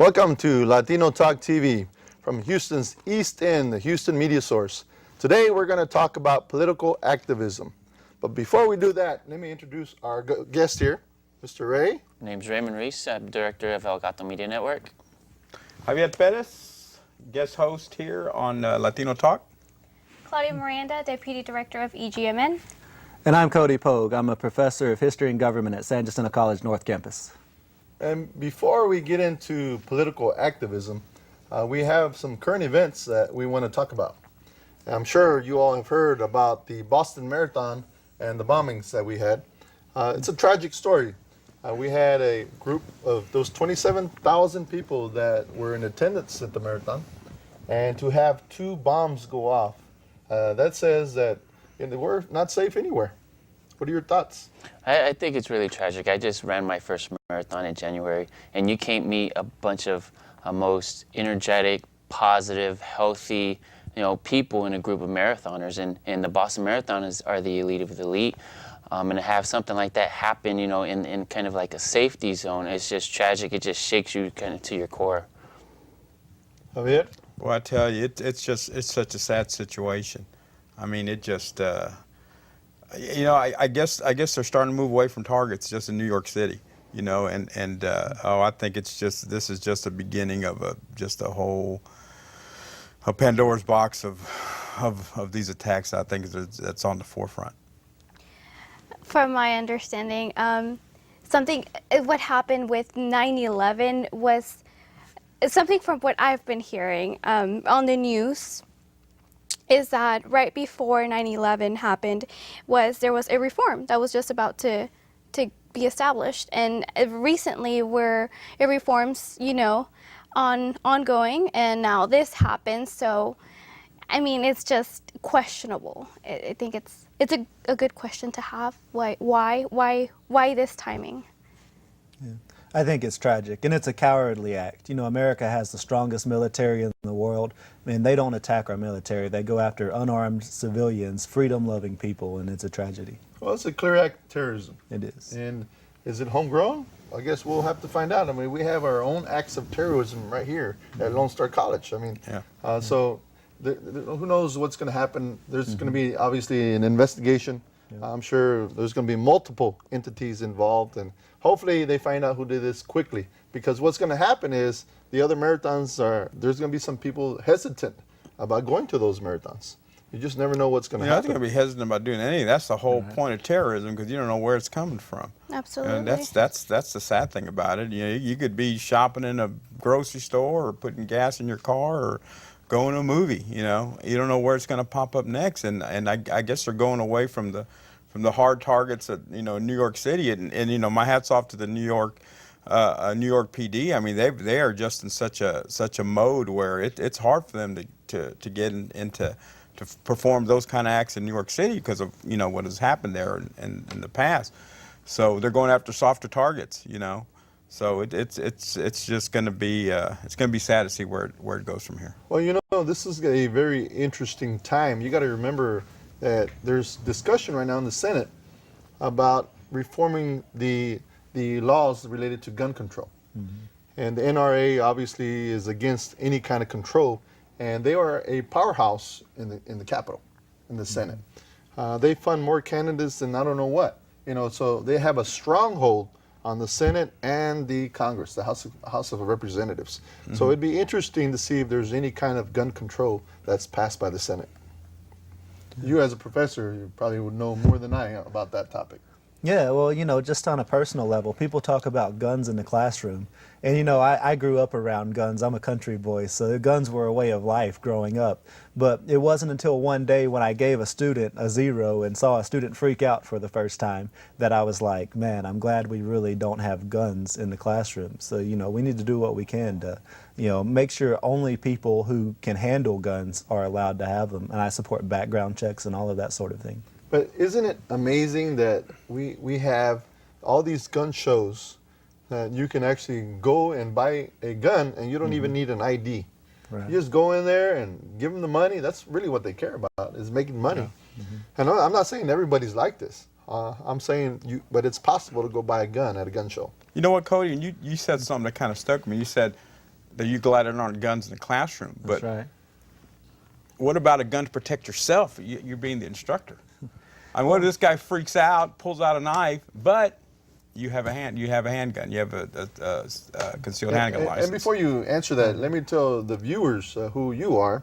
Welcome to Latino Talk TV from Houston's East End, the Houston media source. Today we're going to talk about political activism. But before we do that, let me introduce our guest here, Mr. Ray. My name's Raymond Reese. I'm director of El Gato Media Network. Javier Perez, guest host here on Latino Talk. Claudia Miranda, Deputy Director of EGMN. And I'm Cody Pogue. I'm a professor of history and government at San Jacinto College North Campus. And before we get into political activism, we have some current events that we want to talk about. I'm sure you all have heard about the Boston Marathon and the bombings that we had. It's a tragic story. We had a group of those 27,000 people that were in attendance at the marathon, and to have 2 bombs go off, that says that we're not safe anywhere. What are your thoughts? I think it's really tragic. I just ran my first marathon in January, and you can't meet a bunch of most energetic, positive, healthy, people in a group of marathoners. And the Boston Marathon are the elite of the elite. And to have something like that happen, in kind of like a safety zone, it's just tragic. It just shakes you kind of to your core. Javier? Well, I tell you, it's such a sad situation. I mean, it just, I guess they're starting to move away from targets just in New York City, I think this is just the beginning of a Pandora's box of these attacks. I think that's on the forefront. From my understanding, what happened with 9/11 was something from what I've been hearing on the news. Is that right before 9/11 happened, there was a reform that was just about to be established, and recently reforms ongoing, and now this happens. So, I mean, it's just questionable. I think it's a good question to have. Why this timing? Yeah. I think it's tragic, and it's a cowardly act. America has the strongest military in the world. I mean, they don't attack our military. They go after unarmed civilians, freedom-loving people, and it's a tragedy. Well, it's a clear act of terrorism. It is. And is it homegrown? I guess we'll have to find out. I mean, we have our own acts of terrorism right here at Lone Star College. I mean, yeah. So who knows what's going to happen? There's going to be obviously an investigation. Yeah. I'm sure there's going to be multiple entities involved, and hopefully they find out who did this quickly. Because what's going to happen is the other marathons there's going to be some people hesitant about going to those marathons. You just never know what's going to happen. I think they're going to be hesitant about doing anything. That's the whole point of terrorism, because you don't know where it's coming from. Absolutely. And that's the sad thing about it. You could be shopping in a grocery store or putting gas in your car or going to a movie. You don't know where it's going to pop up next. And I guess they're going away from the hard targets at New York City. And my hat's off to the New York PD. I mean, they are just in such a mode where it's hard for them to get into to perform those kind of acts in New York City because of what has happened there in the past. So they're going after softer targets. So it's just going to be sad to see where it goes from here. Well, this is a very interesting time. You got to remember that there's discussion right now in the Senate about reforming the laws related to gun control. Mm-hmm. And the NRA obviously is against any kind of control, and they are a powerhouse in the Capitol, in the Senate. They fund more candidates than I don't know what. So they have a stronghold on the Senate and the Congress, the House of Representatives. Mm-hmm. So it'd be interesting to see if there's any kind of gun control that's passed by the Senate. You as a professor, you probably would know more than I about that topic. Yeah, well, just on a personal level, people talk about guns in the classroom. And, I grew up around guns. I'm a country boy, so guns were a way of life growing up. But it wasn't until one day when I gave a student a 0 and saw a student freak out for the first time that I was like, man, I'm glad we really don't have guns in the classroom. So, we need to do what we can to, make sure only people who can handle guns are allowed to have them. And I support background checks and all of that sort of thing. But isn't it amazing that we have all these gun shows that you can actually go and buy a gun and you don't even need an ID. Right. You just go in there and give them the money. That's really what they care about, is making money. Yeah. Mm-hmm. And I'm not saying everybody's like this. I'm saying, but it's possible to go buy a gun at a gun show. You know what, Cody? And you said something that kind of stuck with me. You said that you glad there aren't guns in the classroom. That's But right. what about a gun to protect yourself? You're being the instructor. I mean, what if this guy freaks out, pulls out a knife, but you have a handgun, you have a concealed handgun license. And before you answer that, let me tell the viewers who you are.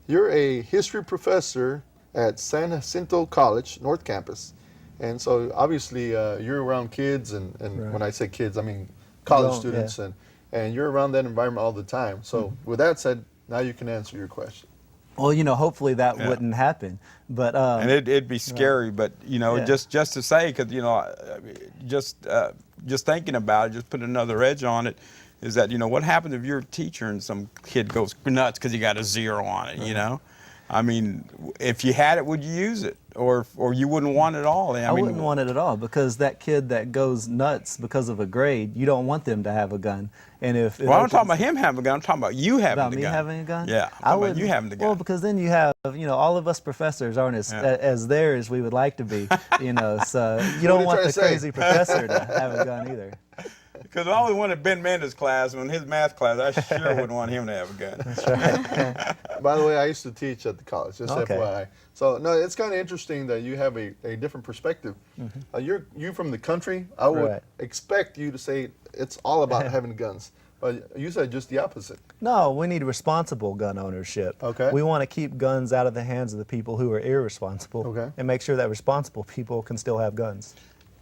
You're a history professor at San Jacinto College, North Campus. And so obviously you're around kids, and Right. when I say kids, I mean college Grown, students, yeah. and you're around that environment all the time. So with that said, now you can answer your question. Well, hopefully that Yeah. wouldn't happen. But And it'd be scary, but Yeah. just to say, because just thinking about it, just put another edge on it, is that what happens if you're a teacher and some kid goes nuts because he got a 0 on it? I mean, if you had it, would you use it, or you wouldn't want it at all? I wouldn't want it at all, because that kid that goes nuts because of a grade, you don't want them to have a gun. And if Well, I'm not talking about him having a gun. I'm talking about you having about the me gun. having a gun, Yeah, I'm talking about you having the gun. Well, because then you have, all of us professors aren't as there as we would like to be, So you don't you want trying the to say? crazy professor to have a gun either. Because I only wanted Ben Mendes' class, in his math class, I sure wouldn't want him to have a gun. By the way, I used to teach at the college, just Okay. FYI. So no, it's kind of interesting that you have a different perspective. You're from the country. I would Right. expect you to say it's all about having guns, but you said just the opposite. No, we need responsible gun ownership. Okay. We want to keep guns out of the hands of the people who are irresponsible, Okay. and make sure that responsible people can still have guns.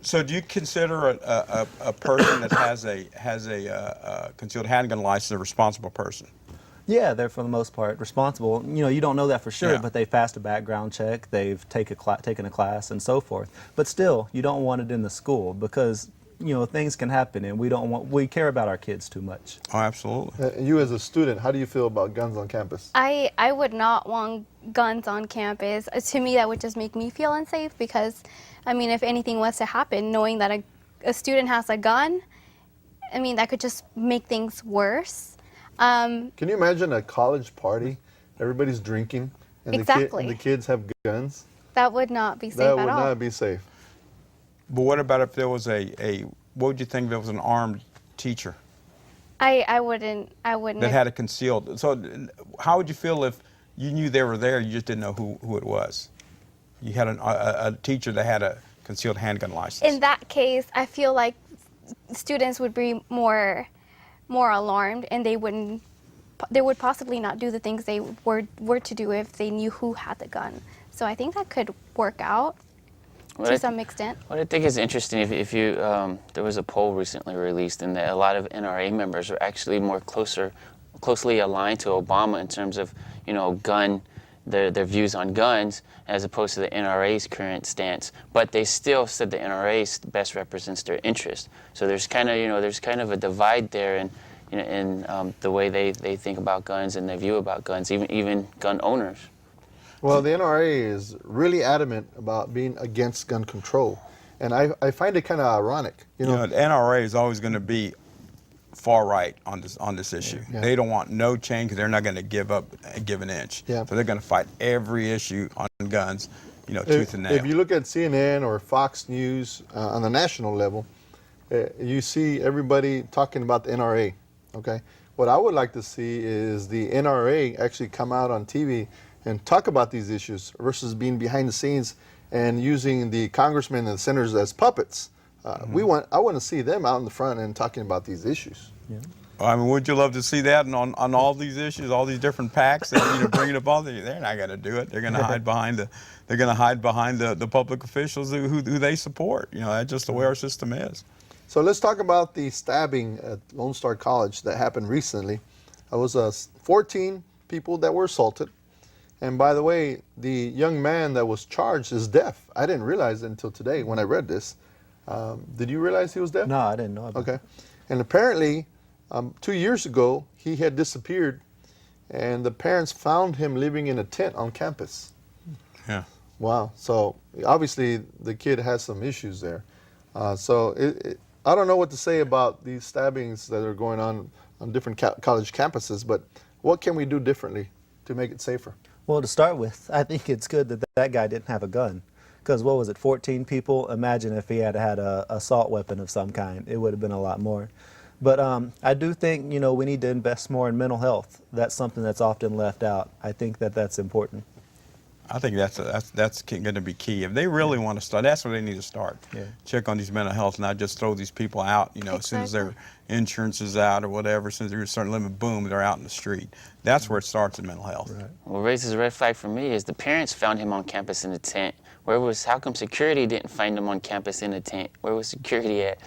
So, do you consider a person that has a concealed handgun license a responsible person? Yeah, they're for the most part responsible. You don't know that for sure, Yeah. but they've passed a background check, they've taken a class, and so forth. But still, you don't want it in the school, because things can happen, and we care about our kids too much. Oh, absolutely. You as a student, how do you feel about guns on campus? I would not want guns on campus. To me, that would just make me feel unsafe, because, if anything was to happen, knowing that a student has a gun, that could just make things worse. Can you imagine a college party? Everybody's drinking, and Exactly. the kids have guns. That would not be safe That at would all. not be safe. But what about if there was what would you think if there was an armed teacher I wouldn't. that had a concealed? So, how would you feel if you knew they were there, you just didn't know who it was? You had a teacher that had a concealed handgun license. In that case, I feel like students would be more alarmed, and they would possibly not do the things they were to do if they knew who had the gun. So I think that could work out to some extent. What I think is interesting, if you there was a poll recently released, and that a lot of NRA members are actually more closely aligned to Obama in terms of their views on guns, as opposed to the NRA's current stance. But they still said the NRA best represents their interest. So there's kind of a divide there in the way they think about guns and their view about guns, even gun owners. Well, the NRA is really adamant about being against gun control, and I find it kind of ironic. The NRA is always going to be far right on this issue. Yeah. They don't want no change because they're not going to give an inch. Yeah. So they're going to fight every issue on guns, tooth and nail. If you look at CNN or Fox News on the national level, you see everybody talking about the NRA. Okay, what I would like to see is the NRA actually come out on TV and talk about these issues versus being behind the scenes and using the congressmen and the senators as puppets. I want to see them out in the front and talking about these issues. Yeah. I mean, would you love to see that on all these issues, all these different PACs that bringing up all these? They're not going to do it. They're going to hide behind the public officials who they support. That's just the way our system is. So let's talk about the stabbing at Lone Star College that happened recently. It was 14 people that were assaulted. And by the way, the young man that was charged is deaf. I didn't realize it until today when I read this. Did you realize he was deaf? No, I didn't know about Okay. And apparently, 2 years ago, he had disappeared, and the parents found him living in a tent on campus. Yeah. Wow. So obviously, the kid has some issues there. So I don't know what to say about these stabbings that are going on different college campuses, but what can we do differently to make it safer? Well, to start with, I think it's good that that guy didn't have a gun. Because what was it, 14 people? Imagine if he had had an assault weapon of some kind. It would have been a lot more. But I do think, we need to invest more in mental health. That's something that's often left out. I think that that's important. I think that's going to be key. If they really want to start, that's where they need to start. Yeah. Check on these mental health, not just throw these people out. As soon as their insurance is out or whatever, as soon as there's a certain limit, boom, they're out in the street. That's where it starts in mental health. Right. What raises a red flag for me is the parents found him on campus in a tent. How come security didn't find him on campus in a tent? Where was security at?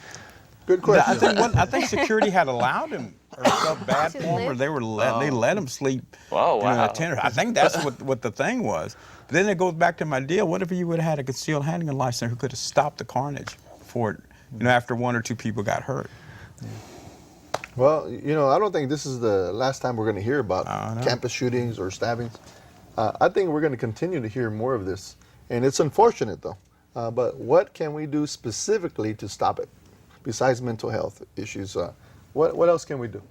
Good question. I think security had allowed him or felt bad To for him, or live? they let him sleep Oh, in wow. a tent. I think that's what the thing was. But then it goes back to my deal. What if you would have had a concealed handgun license who could have stopped the carnage for it, after one or two people got hurt? Well, I don't think this is the last time we're going to hear about No. campus shootings or stabbings. I think we're going to continue to hear more of this. And it's unfortunate, though. But what can we do specifically to stop it, besides mental health issues? What else can we do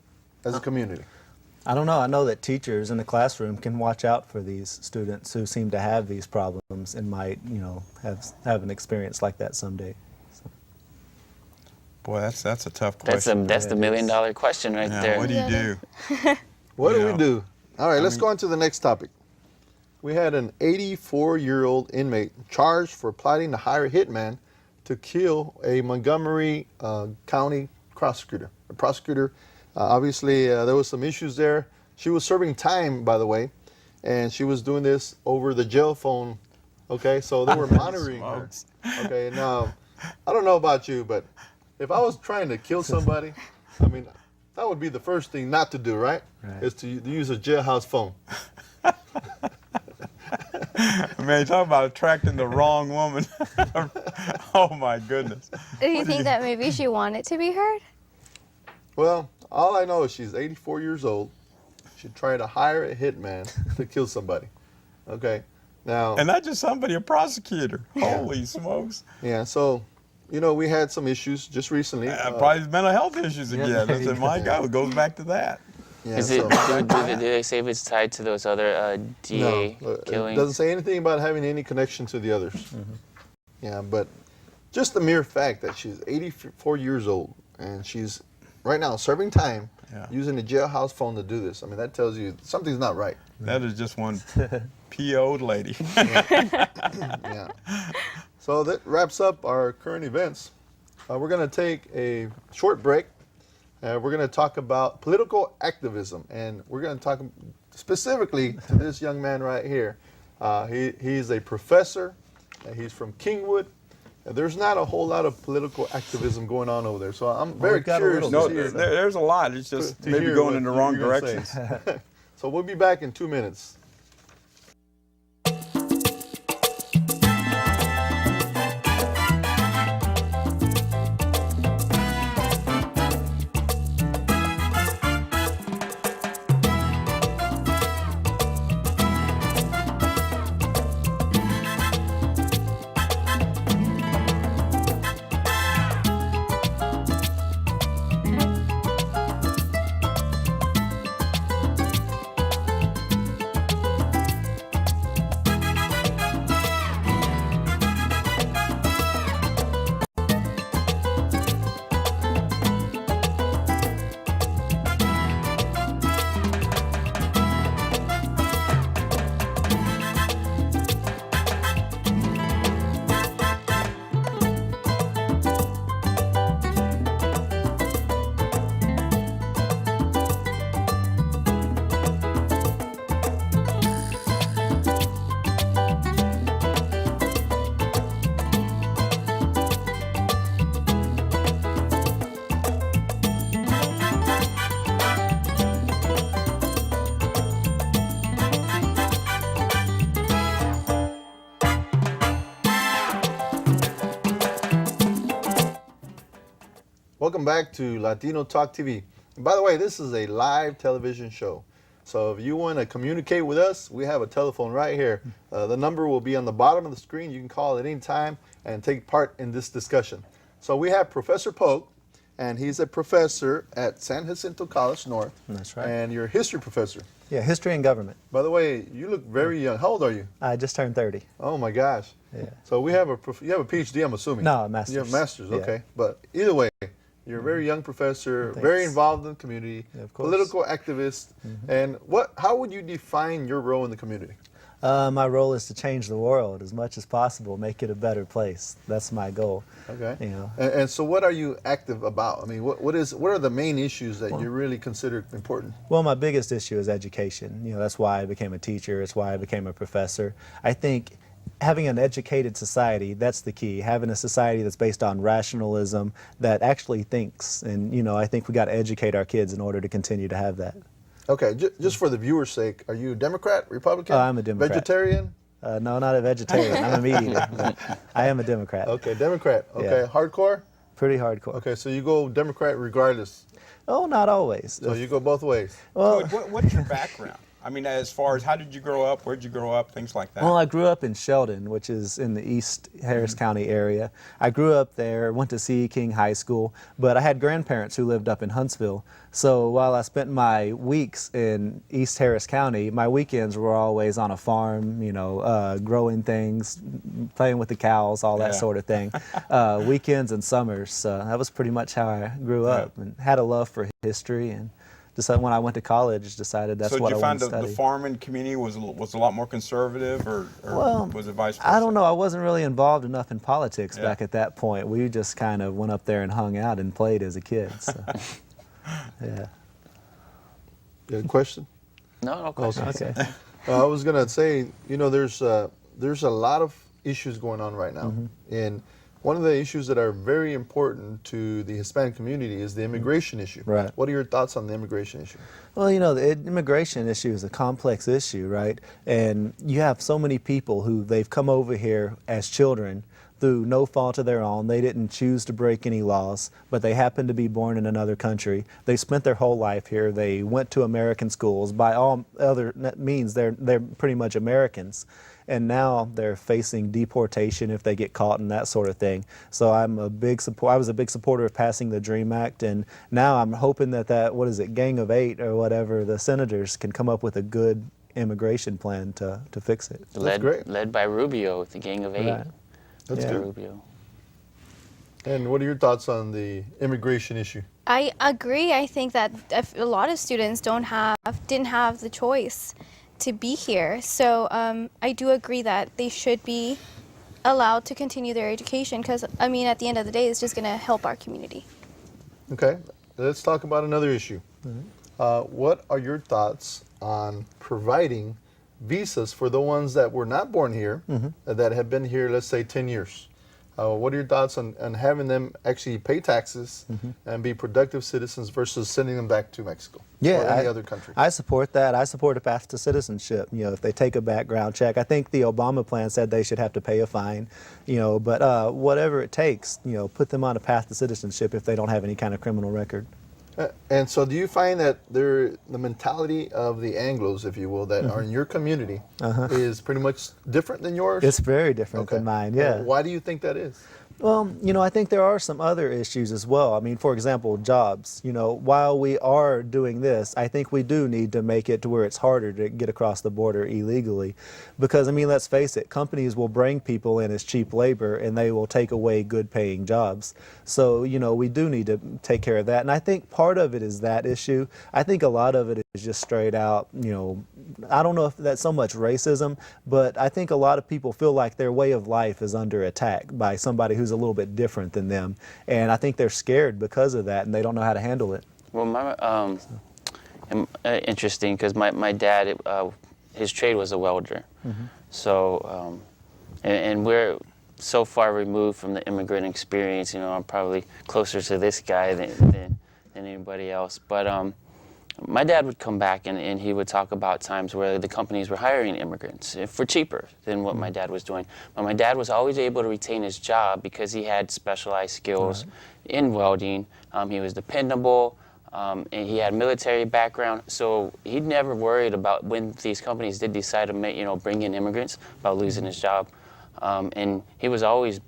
as a community? I don't know. I know that teachers in the classroom can watch out for these students who seem to have these problems and might, have an experience like that someday. Boy, that's a tough question. That's the $1 million question right Yeah, there. what do you do? What do we Yeah. do? All right, let's go on to the next topic. We had an 84-year-old inmate charged for plotting to hire a hitman to kill a Montgomery County prosecutor. Obviously, there was some issues there. She was serving time, by the way, and she was doing this over the jail phone. Okay, so they were monitoring her. Smokes. Okay, now, I don't know about you, but if I was trying to kill somebody, that would be the first thing not to do, right? Right. Is to use a jailhouse phone. Man, talk about attracting the wrong woman. Oh, my goodness. Do you think that maybe she wanted to be heard? Well, all I know is she's 84 years old. She tried to hire a hitman to kill somebody. Okay, now, And not just somebody, a prosecutor. Holy smokes. yeah, so, we had some issues just recently. Probably mental health issues again. I said, my God, it goes back to that. Yeah, Is it? so- Do they say if it's tied to those other DA no, it killings? doesn't say anything about having any connection to the others. Yeah, but just the mere fact that she's 84 years old and she's right now serving time Yeah. using a jailhouse phone to do this. That tells you something's not right. That is just one PO'd lady. Yeah. So that wraps up our current events. We're going to take a short break. We're going to talk about political activism, and we're going to talk specifically to this young man right here. He's a professor. He's from Kingwood. There's not a whole lot of political activism going on over there, so I'm very we've got a curious little to No, hear. there's a lot. It's just to maybe hear going what in the wrong you're gonna direction. say. So we'll be back in 2 minutes. Welcome back to Latino Talk TV. And by the way, this is a live television show. So if you want to communicate with us, we have a telephone right here. The number will be on the bottom of the screen. You can call at any time and take part in this discussion. So we have Professor Polk, and he's a professor at San Jacinto College North. That's right. And you're a history professor. Yeah, history and government. By the way, you look very young. How old are you? I just turned 30. Oh my gosh. Yeah. So we have you have a PhD, I'm assuming. No, a master's. You have a master's, Yeah. okay. But either way, You're a very young professor, Thanks. very involved in the community, Yeah, of course. political activist. And how would you define your role in the community? My role is to change the world as much as possible, make it a better place. That's my goal. Okay. You know. And so, what are you active about? I mean, what are the main issues that you really consider important? Well, my biggest issue is education. You know, that's why I became a teacher. It's why I became a professor. I think having an educated society, that's the key. Having a society that's based on rationalism, that actually thinks. And, you know, I think we got to educate our kids in order to continue to have that. Okay, just for the viewer's sake, are you a Democrat, Republican? I'm a Democrat. Vegetarian? No, not a vegetarian. I'm a meat eater. But I am a Democrat. Okay, Democrat. Okay, Yeah. hardcore? Pretty hardcore. Okay, so you go Democrat regardless. Oh, not always. So you go both ways. Well, What's your background? I mean, as far as how did you grow up, where'd you grow up, things like that. Well, I grew up in Sheldon, which is in the East Harris County area. I grew up there, went to C.E. King High School, but I had grandparents who lived up in Huntsville. So while I spent my weeks in East Harris County, my weekends were always on a farm, you know, growing things, playing with the cows, all that Yeah. sort of thing. Weekends and summers. That was pretty much how I grew up, and had a love for history. And decided when I went to college, decided that's so what did I you wanted find to the study. farming community was a lot more conservative, or Well, was it vice versa? I don't know. I wasn't really involved enough in politics Yeah. back at that point. We just kind of went up there and hung out and played as a kid. So, yeah. You have a question? No question. Okay. I was gonna say, you know, there's a lot of issues going on right now, and one of the issues that are very important to the Hispanic community is the immigration issue. Right. What are your thoughts on the immigration issue? Well, you know, the immigration issue is a complex issue, right? And you have so many people who they've come over here as children through no fault of their own. They didn't choose to break any laws, but they happened to be born in another country. They spent their whole life here. They went to American schools. By all other means, they're pretty much Americans. And now they're facing deportation if they get caught and that sort of thing. So I was a big supporter of passing the DREAM Act, and now I'm hoping that what is it, Gang of Eight or whatever, the senators can come up with a good immigration plan to fix it. great. Led by Rubio, the Gang of Eight. Right. That's Yeah. good. Rubio. And what are your thoughts on the immigration issue? I agree. I think that a lot of students didn't have the choice to be here. So I do agree that they should be allowed to continue their education because, I mean, at the end of the day, it's just going to help our community. Okay, let's talk about another issue. What are your thoughts on providing visas for the ones that were not born here, that have been here, let's say, 10 years? What are your thoughts on having them actually pay taxes and be productive citizens versus sending them back to Mexico or any other country? I support that. I support a path to citizenship. You know, if they take a background check, I think the Obama plan said they should have to pay a fine. You know, but whatever it takes, you know, put them on a path to citizenship if they don't have any kind of criminal record. And so, do you find that the mentality of the Anglos, if you will, that are in your community is pretty much different than yours? It's very different than mine. Yeah. Why do you think that is? Well, you know, I think there are some other issues as well. I mean, for example, jobs. You know, while we are doing this, I think we do need to make it to where it's harder to get across the border illegally. Because, I mean, let's face it, companies will bring people in as cheap labor and they will take away good paying jobs. So, you know, we do need to take care of that. And I think part of it is that issue. I think a lot of it is just straight out, you know, I don't know if that's so much racism, but I think a lot of people feel like their way of life is under attack by somebody who's a little bit different than them. And I think they're scared because of that and they don't know how to handle it. Well, interesting because my dad, his trade was a welder. So, and we're so far removed from the immigrant experience. You know, I'm probably closer to this guy than anybody else. But my dad would come back and he would talk about times where the companies were hiring immigrants for cheaper than what my dad was doing. But my dad was always able to retain his job because he had specialized skills in welding. He was dependable. And he had military background, so he never worried about when these companies did decide to bring in immigrants about losing his job. And he always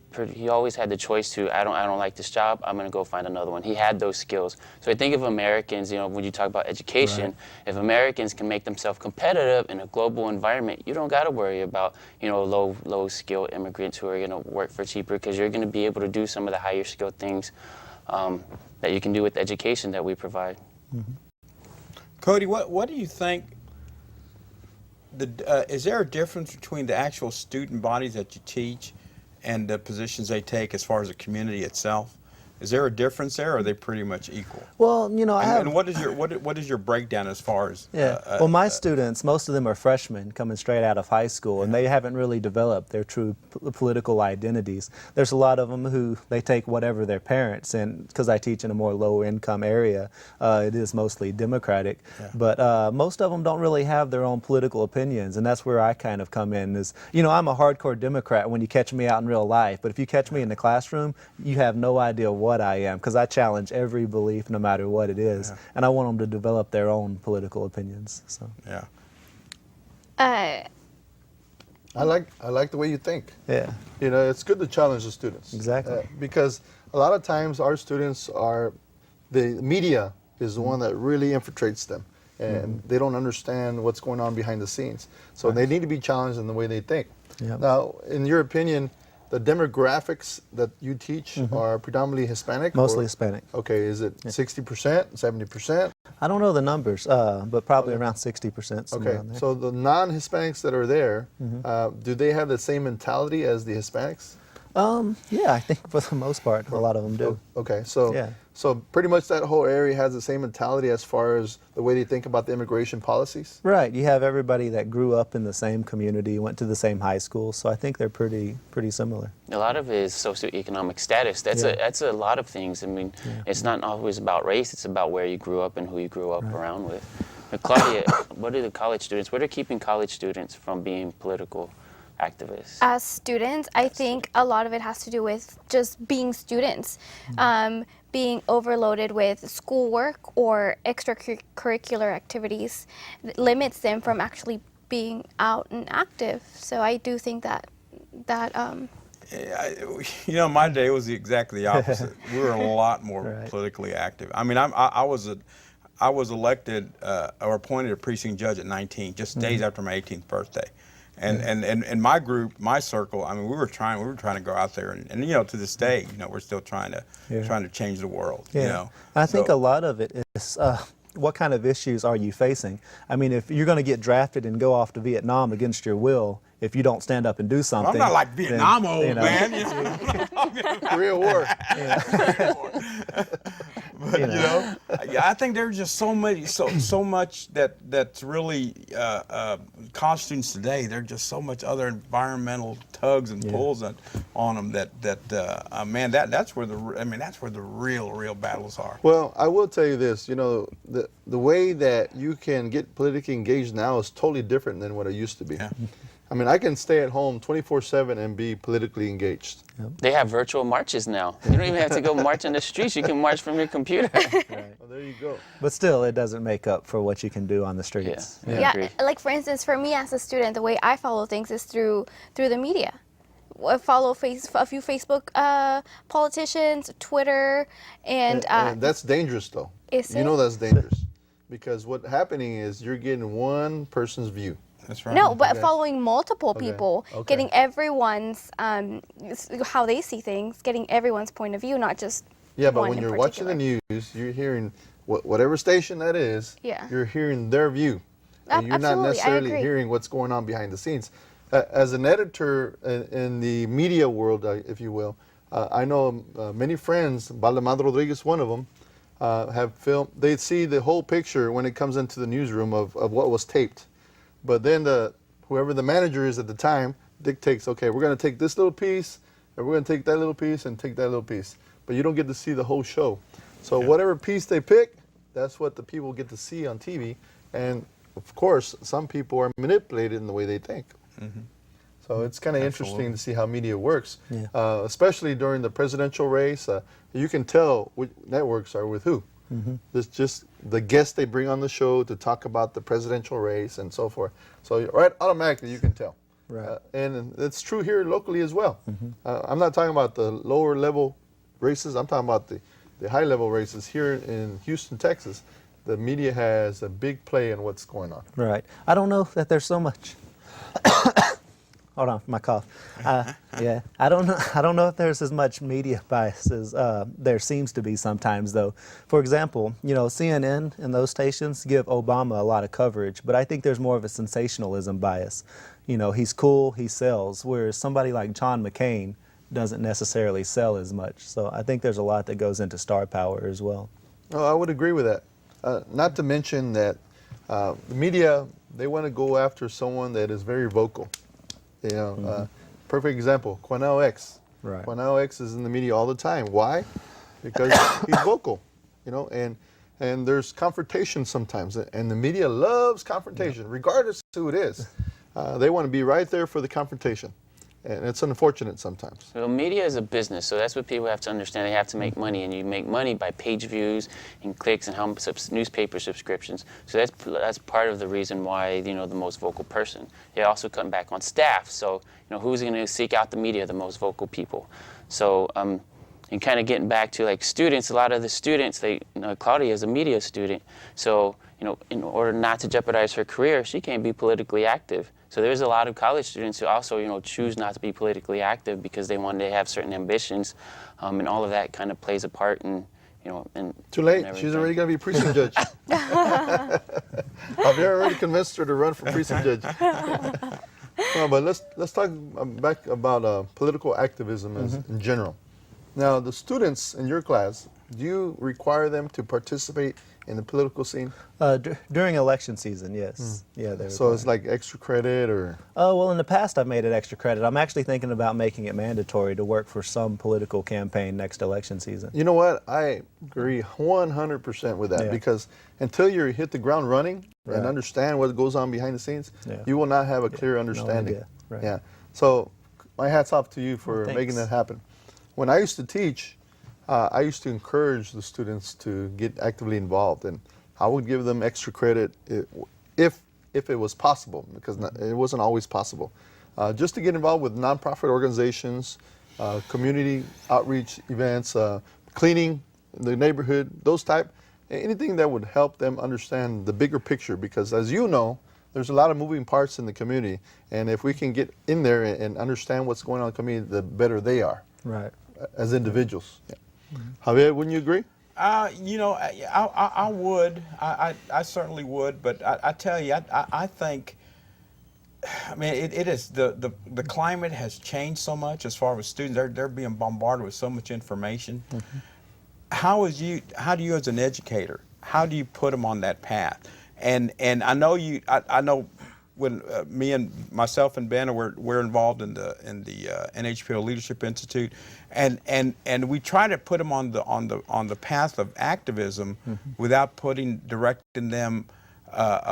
had the choice to I don't like this job, I'm going to go find another one. He had those skills. So I think if Americans, you know, when you talk about education, if Americans can make themselves competitive in a global environment, you don't got to worry about, you know, low skill immigrants who are going to work for cheaper because you're going to be able to do some of the higher skill things that you can do with education that we provide. Cody, what do you think? Is there a difference between the actual student bodies that you teach and the positions they take as far as the community itself? Is there a difference there, or are they pretty much equal? Well, you know, I have. And what is your breakdown as far as? Yeah. Well, my students, most of them are freshmen coming straight out of high school, and they haven't really developed their true political identities. There's a lot of them who they take whatever their parents, and because I teach in a more low-income area, it is mostly Democratic. Yeah. But most of them don't really have their own political opinions, and that's where I kind of come in. Is, you know, I'm a hardcore Democrat when you catch me out in real life, but if you catch me in the classroom, you have no idea what I am, because I challenge every belief, no matter what it is, Yeah. and I want them to develop their own political opinions. So Yeah. I like the way you think. yeah, You know, it's good to challenge the students. Exactly. Because a lot of times our students are, the media is the one that really infiltrates them, and they don't understand what's going on behind the scenes. So they need to be challenged in the way they think. Yep. Now, in your opinion, the demographics that you teach are predominantly Hispanic? mostly or- Hispanic. Okay, is it 60%, 70%? I don't know the numbers, but probably around 60%. somewhere Okay, around there. so the non-Hispanics that are there, do they have the same mentality as the Hispanics? Yeah, I think for the most part, a lot of them do. Okay, so Yeah. so pretty much that whole area has the same mentality as far as the way they think about the immigration policies. Right. You have everybody that grew up in the same community, went to the same high school, so I think they're pretty similar. A lot of it is socioeconomic status. That's Yeah. that's a lot of things. I mean, it's not always about race. It's about where you grew up and who you grew up around with. But Claudia, what are the college students? What are keeping college students from being political activists? As students, I think a lot of it has to do with just being students, being overloaded with schoolwork or extracurricular activities that limits them from actually being out and active. So I do think that You know, my day was exactly the opposite. We were a lot more Right. politically active. I mean, I was elected or appointed a precinct judge at 19, just days after my 18th birthday. And my group, my circle, I mean, we were trying to go out there, and you know, to this day, you know, we're still trying to change the world. Yeah. You know, I think So- a lot of it is what kind of issues are you facing? I mean, if you're going to get drafted and go off to Vietnam against your will, if you don't stand up and do something, I'm not like then, Vietnam, old you know, man. You know? Korea War. But, you know, I think there's just so much that's really college students today. There's just so much other environmental tugs and pulls on them that man, that's where the real battles are. Well, I will tell you this. You know, the way that you can get politically engaged now is totally different than what it used to be. Yeah. I mean, I can stay at home 24/7 and be politically engaged. They have virtual marches now. You don't even have to go march in the streets. You can march from your computer. Well, there you go. But still, it doesn't make up for what you can do on the streets. Yeah. yeah, agree. like for instance, for me as a student, the way I follow things is through the media. I follow a few Facebook politicians, Twitter, and That's dangerous, though. Is You know it? that's dangerous because what's happening is you're getting one person's view. That's right. no, but Okay. following multiple people, Okay. getting everyone's how they see things, getting everyone's point of view, not just Yeah, but one when in you're watching the particular. news, you're hearing whatever station that is. Yeah. You're hearing their view, and you're not Absolutely, I necessarily agree. hearing what's going on behind the scenes. As an editor in the media world, if you will, I know many friends. Valdemar Rodriguez, one of them, have filmed. They see the whole picture when it comes into the newsroom of what was taped, but then whoever the manager is at the time dictates, okay, we're going to take this little piece, and we're going to take that little piece, and take that little piece. But you don't get to see the whole show. So whatever piece they pick, that's what the people get to see on TV. And of course, some people are manipulated in the way they think. So it's kind of interesting to see how media works, Yeah. especially during the presidential race. You can tell which networks are with who. It's just the guests they bring on the show to talk about the presidential race and so forth. So right automatically you can tell. Right. And it's true here locally as well. I'm not talking about the lower level races. I'm talking about the high level races here in Houston, Texas. The media has a big play in what's going on. Right. I don't know that there's so much. hold on, my cough. Yeah, I don't know. I don't know if there's as much media bias as there seems to be sometimes, though. For example, CNN and those stations give Obama a lot of coverage, but I think there's more of a sensationalism bias. He's cool, he sells, whereas somebody like John McCain doesn't necessarily sell as much. So I think there's a lot that goes into star power as well. Oh, I would agree with that. Not to mention that the media, they want to go after someone that is very vocal. Perfect example, Quanell X. Right. Quanell X is in the media all the time. Why? Because he's vocal, and there's confrontation sometimes, and the media loves confrontation, regardless of who it is. They want to be right there for the confrontation. And it's unfortunate sometimes. Well, media is a business, so that's what people have to understand. They have to make money, and you make money by page views and clicks and newspaper subscriptions. So that's part of the reason why the most vocal person. They also cut back on staff. So who's going to seek out the media? The most vocal people. So and kind of getting back to like students, a lot of the students, Claudia is a media student, so in order not to jeopardize her career, she can't be politically active. So there's a lot of college students who also, choose not to be politically active because they want to have certain ambitions, and all of that kind of plays a part in, in Too late. in She's everything. already going to be precinct judge. I've already convinced her to run for precinct judge. No, but let's talk back about political activism in general. Now, the students in your class, do you require them to participate in the political scene? During election season, yes. Yeah. So it's like extra credit or? Oh, well, in the past I've made it extra credit. I'm actually thinking about making it mandatory to work for some political campaign next election season. You know what? I agree 100% with that, Yeah. because until you hit the ground running Right. and understand what goes on behind the scenes, Yeah. you will not have a clear understanding. idea. Right. Yeah. So my hat's off to you for Well, making thanks. that happen. When I used to teach, I used to encourage the students to get actively involved, and I would give them extra credit if it was possible, because it wasn't always possible. Just to get involved with nonprofit organizations, community outreach events, cleaning the neighborhood, anything that would help them understand the bigger picture, because as you know, there's a lot of moving parts in the community, and if we can get in there and understand what's going on in the community, the better they are Right. as individuals. Yeah. Javier, wouldn't you agree? I would. I certainly would. But I tell you, I think. I mean, it is the climate has changed so much as far as students. They're being bombarded with so much information. Mm-hmm. How do you as an educator? How do you put them on that path? And I know you. I know when me and myself and Ben we're involved in the NHPO Leadership Institute, and we try to put them on the path of activism without directing them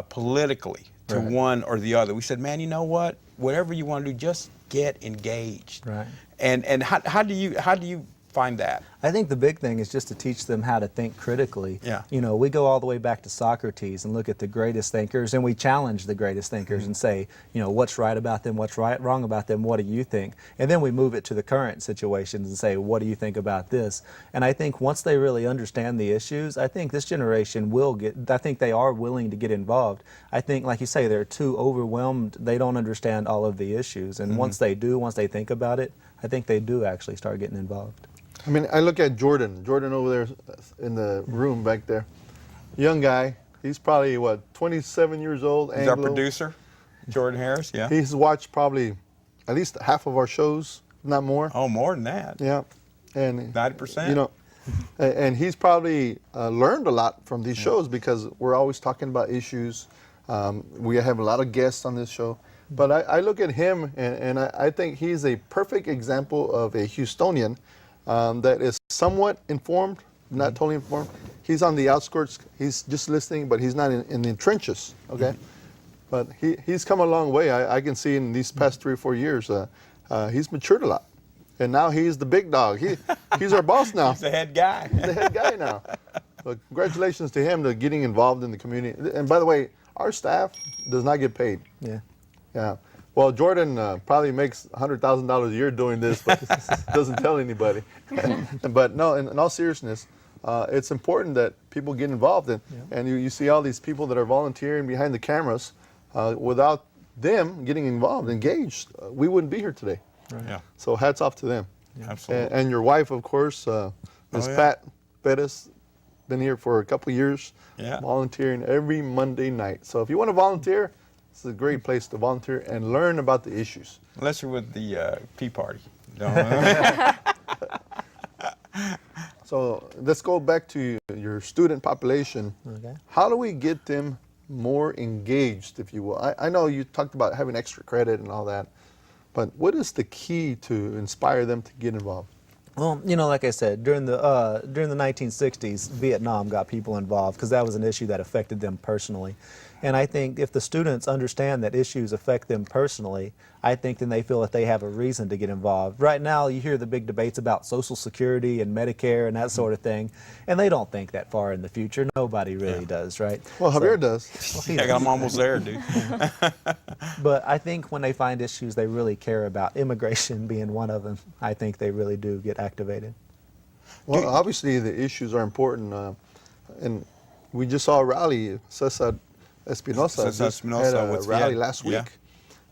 politically to Right. one or the other. We said, man, you know what? Whatever you want to do, just get engaged. Right. And how do you find that? I think the big thing is just to teach them how to think critically. Yeah. We go all the way back to Socrates and look at the greatest thinkers, and we challenge the greatest thinkers and say, what's right about them, what's wrong about them, what do you think? And then we move it to the current situations and say, what do you think about this? And I think once they really understand the issues, I think this generation I think they are willing to get involved. I think, like you say, they're too overwhelmed. They don't understand all of the issues. And once they think about it, I think they do actually start getting involved. I mean, I look at Jordan over there in the room back there. Young guy. He's probably, 27 years old. He's our Anglo. producer, Jordan Harris. Yeah. He's watched probably at least half of our shows, if not more. Oh, more than that. Yeah. And 90%. And he's probably learned a lot from these shows, because we're always talking about issues. We have a lot of guests on this show. But I look at him, and I think he's a perfect example of a Houstonian that is somewhat informed, not totally informed. He's on the outskirts. He's just listening, but he's not in the trenches, okay? But he's come a long way. I can see in these past 3 or 4 years, he's matured a lot. And now he's the big dog. He's our boss now. He's the head guy. He's the head guy now. But congratulations to him to getting involved in the community. And by the way, our staff does not get paid. Yeah. Yeah. Well, Jordan probably makes $100,000 a year doing this, but doesn't tell anybody. But no, in all seriousness, it's important that people get involved. And you see all these people that are volunteering behind the cameras without them getting involved, engaged, we wouldn't be here today. Yeah, So hats off to them. absolutely. And your wife, of course, Ms. yeah. Pat Bettis, been here for a couple of years, Yeah. volunteering every Monday night. So if you want to volunteer, this is a great place to volunteer and learn about the issues. Unless you're with the Tea Party. Don't- So let's go back to your student population. Okay. How do we get them more engaged, if you will? I know you talked about having extra credit and all that, but what is the key to inspire them to get involved? Well, like I said, during the 1960s, Vietnam got people involved because that was an issue that affected them personally. And I think if the students understand that issues affect them personally, I think then they feel that they have a reason to get involved. Right now, you hear the big debates about Social Security and Medicare and that sort of thing, and they don't think that far in the future. Nobody really does, right? Well, Javier does. Yeah, I'm almost there, dude. But I think when they find issues they really care about, immigration being one of them, I think they really do get activated. Well, obviously the issues are important, and we just saw a rally. Cesar Espinosa Cesar just Espinosa had a with- rally yeah, last week yeah.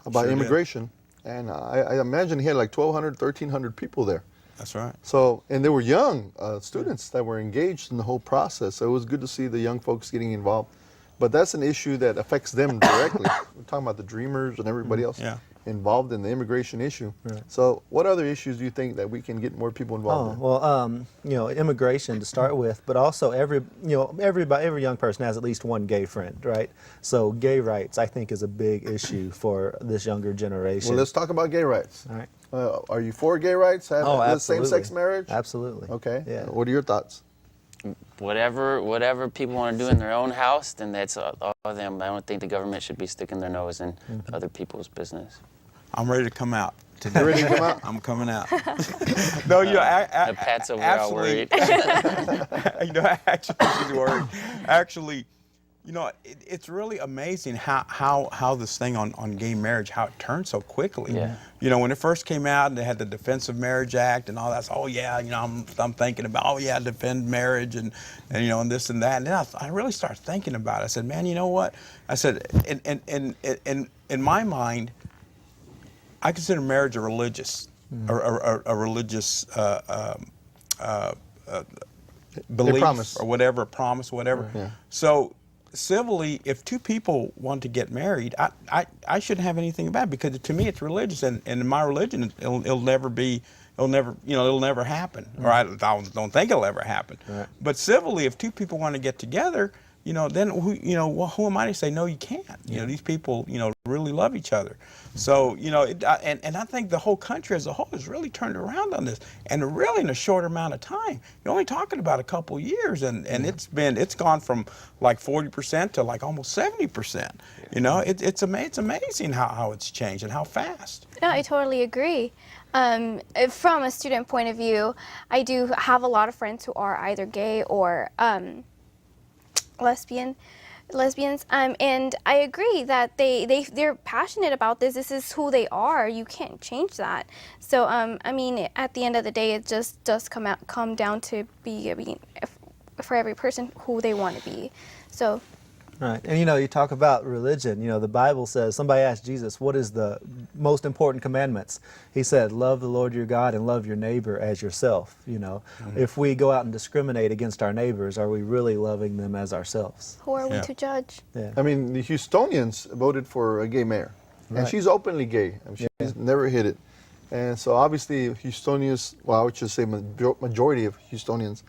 about Sure did. immigration, and I imagine he had like 1,200, 1,300 people there. That's right. So, and they were young students that were engaged in the whole process. So it was good to see the young folks getting involved. But that's an issue that affects them directly. We're talking about the Dreamers and everybody else Yeah. involved in the immigration issue. So, what other issues do you think that we can get more people involved in? Well, immigration to start with, but also every young person has at least one gay friend, right? So gay rights, I think, is a big issue for this younger generation. Well, let's talk about gay rights. All right. Are you for gay rights? Absolutely. Same-sex marriage? Absolutely. Okay. Yeah. What are your thoughts? Whatever people want to do in their own house, then that's all of them. I don't think the government should be sticking their nose in other people's business. I'm ready to come out. You ready to come out? I'm coming out. No, The Pat's over there all worried. Actually, she's worried. Actually, it's really amazing how this thing on gay marriage, how it turned so quickly. Yeah. When it first came out and they had the Defense of Marriage Act and all that, so, I'm thinking about, defend marriage and this and that. And then I really started thinking about it. I said, man, you know what? I said, in my mind, I consider marriage a religious, a religious belief promise. or whatever, a promise, whatever. Right. Yeah. So civilly, if two people want to get married, I shouldn't have anything about it because to me it's religious, and in my religion it'll never happen, or I don't think it'll ever happen. Right. But civilly, if two people want to get together, then who am I to say no? You can't. These people, really love each other. So, and I think the whole country as a whole has really turned around on this, and really in a short amount of time. You're only talking about a couple years, and it's gone from like 40% to like almost 70%. It's amazing how it's changed and how fast. No, I totally agree. From a student point of view, I do have a lot of friends who are either gay or lesbians, and I agree that they're passionate about this. This is who they are. You can't change that. So at the end of the day, it just does come down to for every person who they want to be. So. Right. And you talk about religion. The Bible says, somebody asked Jesus, what is the most important commandments? He said, love the Lord your God and love your neighbor as yourself. If we go out and discriminate against our neighbors, are we really loving them as ourselves? Who are we Yeah. to judge? Yeah. I mean, the Houstonians voted for a gay mayor, and Right. she's openly gay. I mean, she's never hid it. And so obviously Houstonians, well, I would just say majority of Houstonians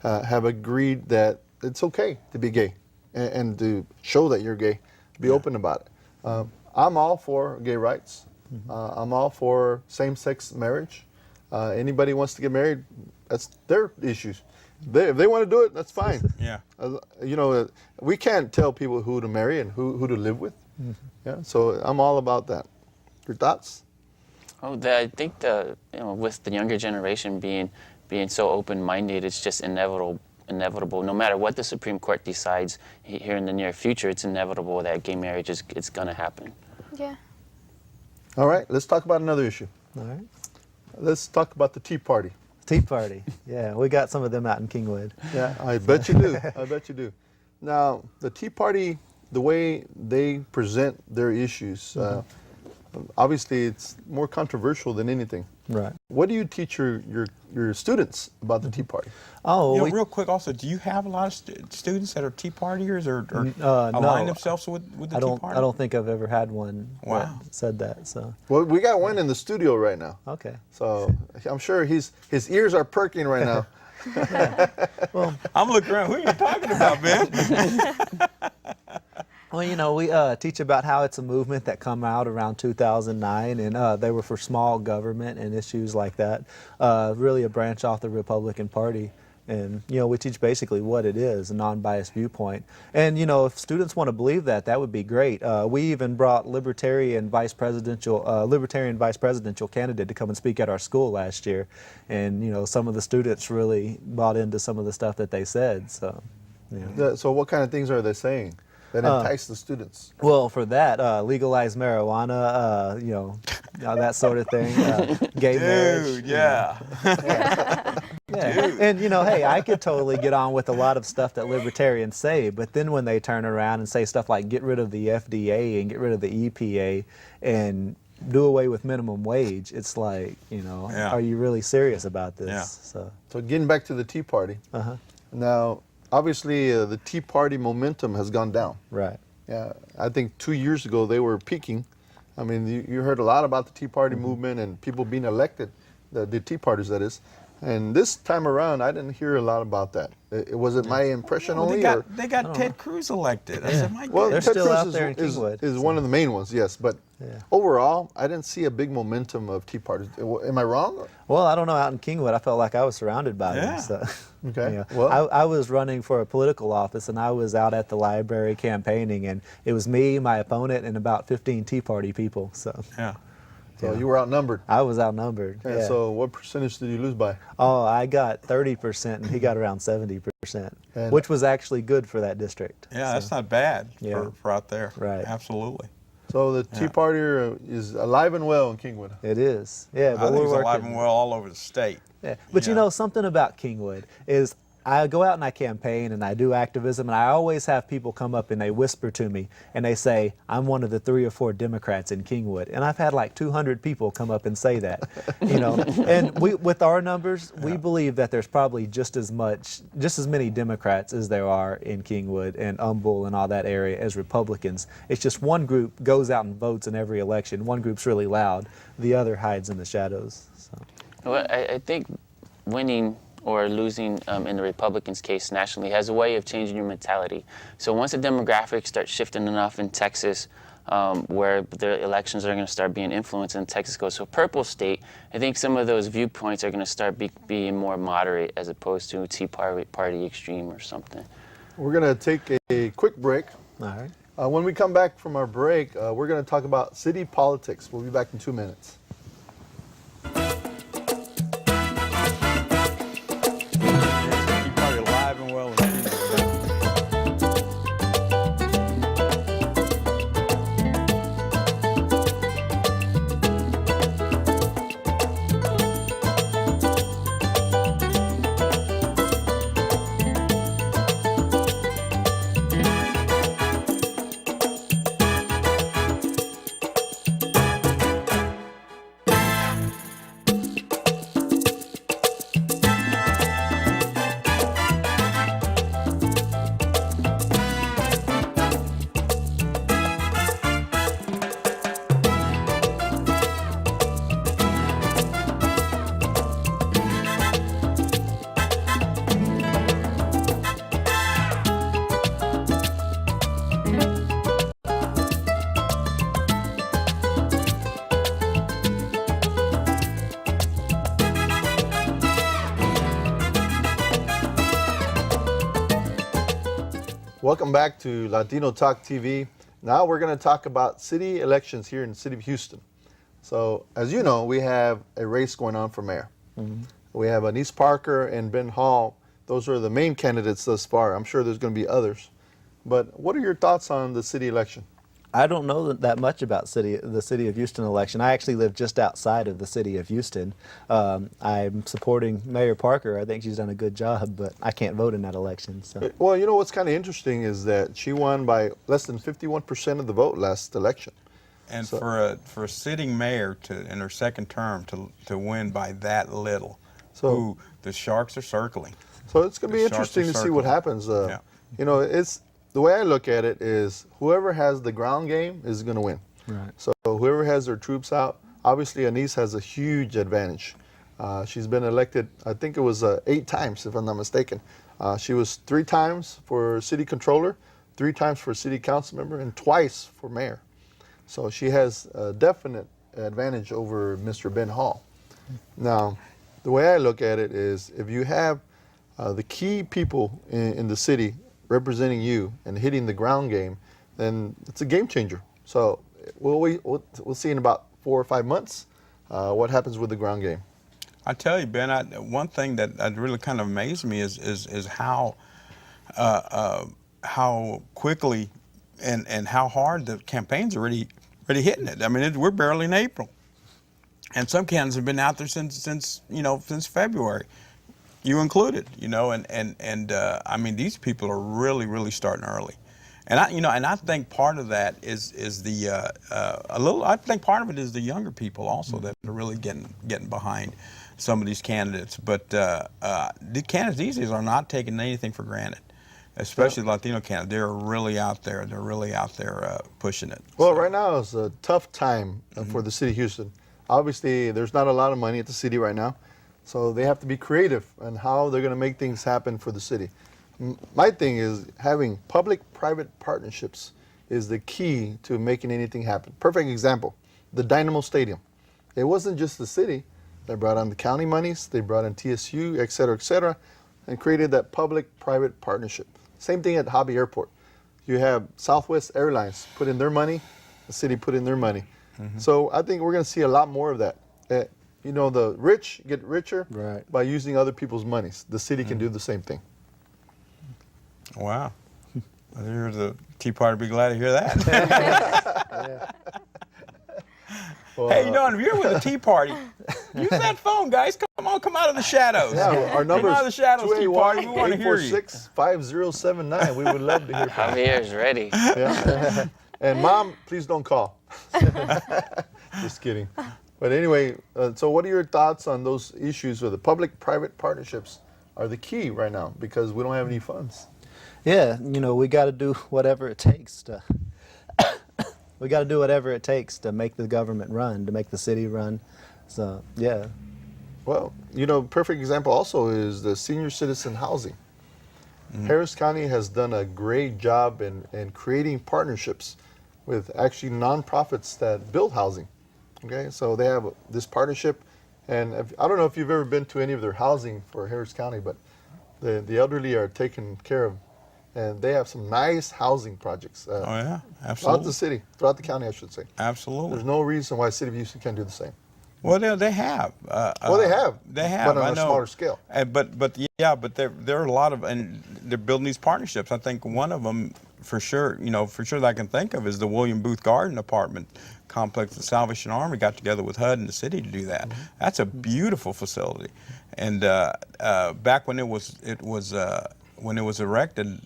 have agreed that it's okay to be gay and to show that you're gay, be open about it. I'm all for gay rights. I'm all for same-sex marriage. Anybody wants to get married, that's their issues. If they want to do it, that's fine. Yeah. We can't tell people who to marry and who to live with. Yeah, so I'm all about that. Your thoughts? I think with the younger generation being so open-minded, it's just inevitable. No matter what the Supreme Court decides here in the near future, it's inevitable that gay marriage it's going to happen. Yeah. All right, let's talk about another issue. All right. Let's talk about the Tea Party. Tea Party. Yeah, we got some of them out in Kingwood. Yeah, I bet you do. I bet you do. Now, the Tea Party the way they present their issues, obviously it's more controversial than anything. Right. What do you teach your students about the Tea Party? Oh, You know, we, real quick, also, do you have a lot of students that are Tea Partiers or no. align themselves with the I Tea don't. Party? I don't think I've ever had one Wow. that said that. So Well, we got one in the studio right now, okay. so I'm sure his ears are perking right now. I'm looking around. Who are you talking about, man? Well, you know, we teach about how it's a movement that come out around 2009, and they were for small government and issues like that. Really a branch off the Republican Party. And, you know, we teach basically what it is, a non-biased viewpoint. And, you know, if students want to believe that, that would be great. We even brought libertarian vice presidential candidate to come and speak at our school last year. And, you know, some of the students really bought into some of the stuff that they said. So, yeah. So what kind of things are they saying that entice the students? Well, for that, legalize marijuana, you know, that sort of thing. Gay marriage. Dude, yeah. Yeah. And, you know, hey, I could totally get on with a lot of stuff that libertarians say, but then when they turn around and say stuff like get rid of the FDA and get rid of the EPA and do away with minimum wage, it's like, you know, Yeah. are you really serious about this? Yeah. So getting back to the Tea Party. Now, obviously, the Tea Party momentum has gone down. Right. Yeah, I think 2 years ago they were peaking. I mean, you heard a lot about the Tea Party Mm-hmm. movement and people being elected, the Tea Parties, that is. And this time around, I didn't hear a lot about that. Was it my impression Well, only? they got Ted Cruz elected. I said, my Well, goodness. They're Ted still Cruz out there in Kingwood, is one of the main ones, yes. But overall, I didn't see a big momentum of Tea Parties. Am I wrong? Well, I don't know. Out in Kingwood, I felt like I was surrounded by Yeah. them. So, Okay. yeah. Well- I was running for a political office, and I was out at the library campaigning, and it was me, my opponent, and about 15 Tea Party people. So Yeah. So you were outnumbered. I was outnumbered. Okay, Yeah. so what percentage did you lose by? Oh, I got 30%, and he got around 70%, And- which was actually good for that district. Yeah, So, that's not bad Yeah. for out there. Right. Absolutely. So the Tea Party is alive and well in Kingwood. It is. Yeah, I but think we're it's alive working. and well all over the state. Yeah. But you Yeah. know, something about Kingwood is I go out and I campaign and I do activism, and I always have people come up and they whisper to me and they say, I'm one of the 3 or 4 Democrats in Kingwood. And I've had like 200 people come up and say that, you know. And with our numbers, we believe that there's probably just as many Democrats as there are in Kingwood and Humble and all that area as Republicans. It's just one group goes out and votes in every election. One group's really loud. The other hides in the shadows. So. Well, I think winning or losing in the Republicans' case nationally has a way of changing your mentality. So once the demographics start shifting enough in Texas, where the elections are going to start being influenced and Texas goes to a purple state, I think some of those viewpoints are going to start being more moderate as opposed to Tea Party extreme or something. We're going to take a quick break. All right. When we come back from our break, we're going to talk about city politics. We'll be back in 2 minutes. Tea Party alive and well in Kingwood. Welcome back to Latino Talk TV. Now we're going to talk about city elections here in the city of Houston. So, as you know, we have a race going on for mayor. We have Anise Parker and Ben Hall. Those are the main candidates thus far. I'm sure there's going to be others. But what are your thoughts on the city election? I don't know that much about the city of Houston election. I actually live just outside of the city of Houston. I'm supporting Mayor Parker. I think she's done a good job, but I can't vote in that election. So Well, you know what's kind of interesting is that she won by less than 51% of the vote last election. And So- for a sitting mayor in her second term to win by that little, So- who the Sharks are circling. So it's going to be The Sharks interesting are to see what circling. happens. Yeah. You know, it's the way I look at it is whoever has the ground game is going to win. Right. So whoever has their troops out, obviously Anise has a huge advantage. She's been elected, I think it was 8 times, if I'm not mistaken. She was 3 times for city controller, 3 times for city council member, and twice for mayor. So she has a definite advantage over Mr. Ben Hall. Now, the way I look at it is if you have the key people in the city representing you and hitting the ground game, then it's a game changer. So we'll see in about 4 or 5 months what happens with the ground game. I tell you, Ben, one thing that really kind of amazed me is how quickly and how hard the campaign's already hitting it. I mean, we're barely in April, and some candidates have been out there since February, you included. And I mean, these people are really starting early. And I think part of that is I think part of it is the younger people also that are really getting behind some of these candidates. But the candidates these days are not taking anything for granted, especially Latino candidates. They're really out there. They're really out there pushing it. Well, right now is a tough time for the city of Houston. Obviously, there's not a lot of money at the city right now, so they have to be creative on how they're going to make things happen for the city. My thing is having public-private partnerships is the key to making anything happen. Perfect example, the Dynamo Stadium. It wasn't just the city. They brought on the county monies, they brought in TSU, et cetera, and created that public-private partnership. Same thing at Hobby Airport. You have Southwest Airlines put in their money, the city put in their money. So I think we're going to see a lot more of that. The rich get richer Right. by using other people's monies. The city can do the same thing. Wow. Well, here's the Tea Party. Be glad to hear that. Well, Hey, if you're with a Tea Party, use that phone, guys. Come out of the shadows. yeah, our number Come out of the is shadows, Tea Party. We want to hear you. 281-846-5079. We would love to hear from you. Javier's ready. Yeah. And Mom, please don't call. Just kidding. But anyway, so what are your thoughts on those issues where the public-private partnerships are the key right now because we don't have any funds? yeah, we got to do whatever it takes to. We got to do whatever it takes to make the government run, to make the city run. So yeah. Well, perfect example also is the senior citizen housing. Harris County has done a great job in creating partnerships with actually nonprofits that build housing. Okay, so they have this partnership, and I don't know if you've ever been to any of their housing for Harris County, but the elderly are taken care of, and they have some nice housing projects Oh yeah, throughout the absolutely, city, throughout the county, I should say. absolutely. There's no reason why the city of Houston can't do the same. Well, they have. Well, they have. They have. But on I a know. smaller scale. But there are a lot of, and they're building these partnerships. I think one of them, for sure that I can think of is the William Booth Garden apartment complex. The Salvation Army got together with HUD and the city to do that. That's a beautiful facility. And back when it was erected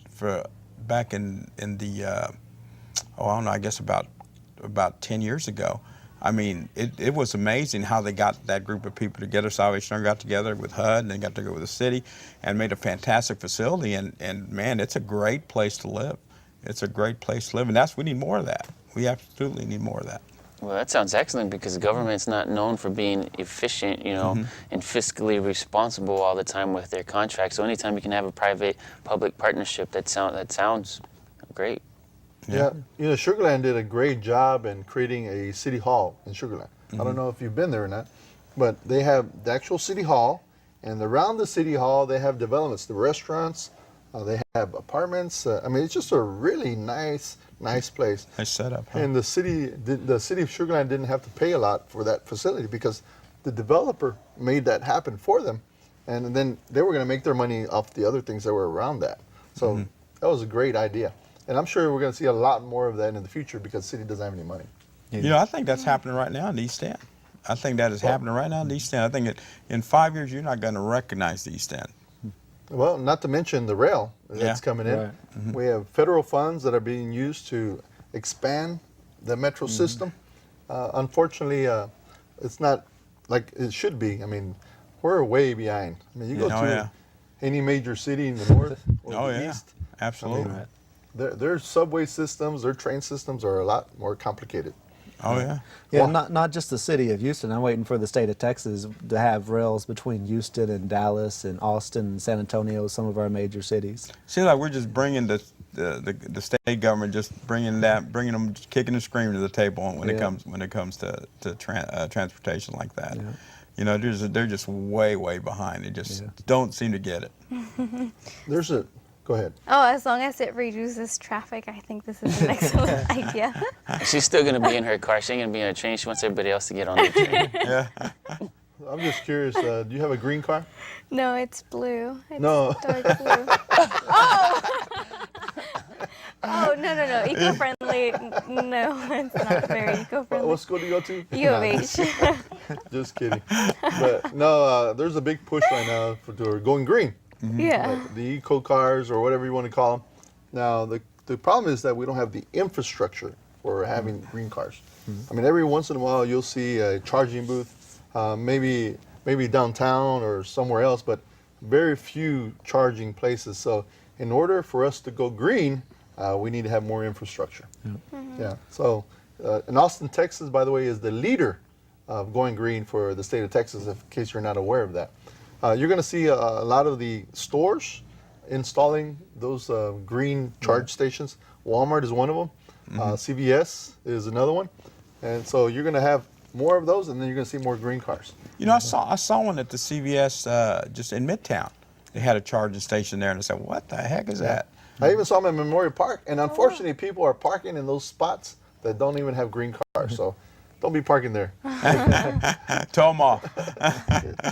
back in the I don't know, I guess about 10 years ago. I mean, it was amazing how they got that group of people together. Salvation Army got together with HUD and they got together with the city and made a fantastic facility. And man, it's a great place to live. It's a great place to live. And we need more of that. We absolutely need more of that. Well, that sounds excellent because the government's not known for being efficient, and fiscally responsible all the time with their contracts. So anytime you can have a private-public partnership, that sounds great. Yeah. Sugarland did a great job in creating a city hall in Sugarland. I don't know if you've been there or not, but they have the actual city hall, and around the city hall they have developments, the restaurants, they have apartments. It's just a really nice place. Nice setup, huh? And the city of Sugarland didn't have to pay a lot for that facility because the developer made that happen for them, and then they were going to make their money off the other things that were around that. So that was a great idea. And I'm sure we're going to see a lot more of that in the future because the city doesn't have any money. You know, I think that's happening right now in East End. I think that is happening right now in East End. I think in 5 years you're not going to recognize the East End. Well, not to mention the rail that's coming in. Right. We have federal funds that are being used to expand the metro system. Unfortunately, it's not like it should be. I mean, we're way behind. I mean, you go to any major city in the north or the east. Absolutely. I mean, their subway systems, their train systems are a lot more complicated. Oh yeah. Yeah, not just the city of Houston. I'm waiting for the state of Texas to have rails between Houston and Dallas and Austin and San Antonio, some of our major cities. Seems like we're just bringing the state government, just bringing them, just kicking and screaming to the table when it comes to transportation like that. Yeah. You know, they're just way behind. They just don't seem to get it. Go ahead. Oh, as long as it reduces traffic, I think this is an excellent idea. She's still going to be in her car. She ain't going to be in a train. She wants everybody else to get on the train. Yeah. I'm just curious, do you have a green car? No, it's blue. It's No. dark blue. Oh, no. Eco-friendly. No, it's not very eco-friendly. What school do you go to? U of No, H. just kidding. But no, there's a big push right now for going green. Yeah. Like the eco cars or whatever you want to call them. Now, the problem is that we don't have the infrastructure for having green cars. I mean, every once in a while you'll see a charging booth, maybe downtown or somewhere else, but very few charging places. So in order for us to go green, we need to have more infrastructure. Yeah. So in Austin, Texas, by the way, is the leader of going green for the state of Texas, in case you're not aware of that. You're going to see a lot of the stores installing those green charge stations. Walmart is one of them. CVS is another one. And so you're going to have more of those, and then you're going to see more green cars. You know, I saw one at the CVS just in Midtown. They had a charging station there, and I said, "What the heck is that?" I even saw them in Memorial Park, and unfortunately, people are parking in those spots that don't even have green cars. So don't be parking there. Tow them off.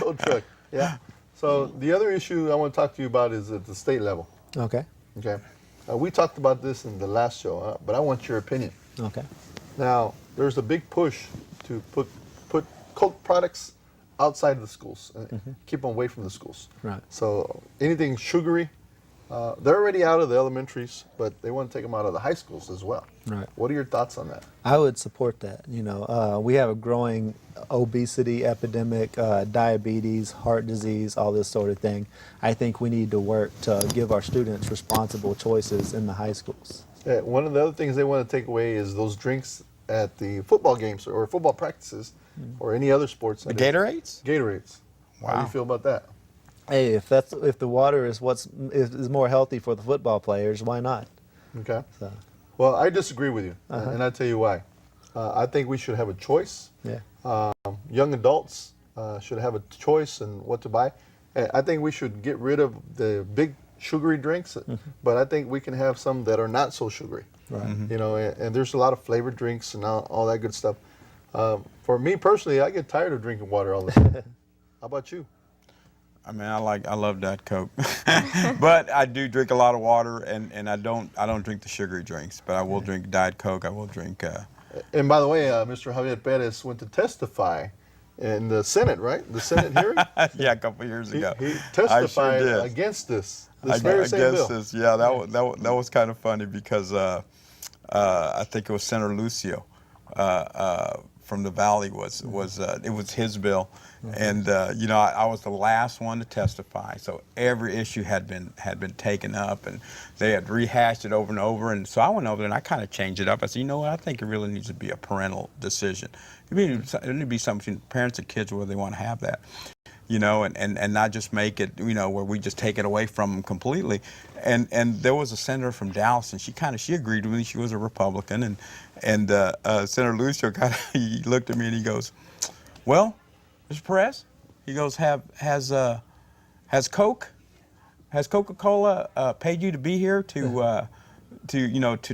Tow truck. Yeah. So the other issue I want to talk to you about is at the state level. Okay. Okay. We talked about this in the last show, but I want your opinion. Okay. Now, there's a big push to put Coke products outside the schools, keep them away from the schools. Right. So anything sugary, they're already out of the elementaries, but they want to take them out of the high schools as well. Right. What are your thoughts on that? I would support that. You know, we have a growing obesity epidemic, diabetes, heart disease, all this sort of thing. I think we need to work to give our students responsible choices in the high schools. One of the other things they want to take away is those drinks at the football games or football practices or any other sports. The Gatorades? Gatorades. How do Wow. you feel about that? Hey, if the water is is more healthy for the football players, why not? Okay. So, Well, I disagree with you, and I'll tell you why. I think we should have a choice. yeah. Young adults should have a choice in what to buy. I think we should get rid of the big sugary drinks, but I think we can have some that are not so sugary. Right. You know, and there's a lot of flavored drinks and all that good stuff. For me personally, I get tired of drinking water all the time. How about you? I mean, I love that Coke, but I do drink a lot of water, and I don't drink the sugary drinks, but I will drink Diet Coke. I will drink. And by the way, Mr. Javier Perez went to testify in the Senate, right? The Senate hearing. Yeah, a couple years ago. He I testified sure did. against this very same bill. This. Yeah, that was kind of funny because I think it was Senator Lucio from the Valley it was his bill, and you know I was the last one to testify, so every issue had been taken up, and they had rehashed it over and over, and so I went over there and I kind of changed it up. I said, you know what, I think it really needs to be a parental decision. It needs to be something between parents and kids where they want to have that. You know, and not just make it, you know, where we just take it away from them completely. And there was a senator from Dallas, and she agreed with me. She was a Republican, and Senator Lucio he looked at me and he goes, "Well, Mr. Perez," he goes, has Coca-Cola paid you to be here to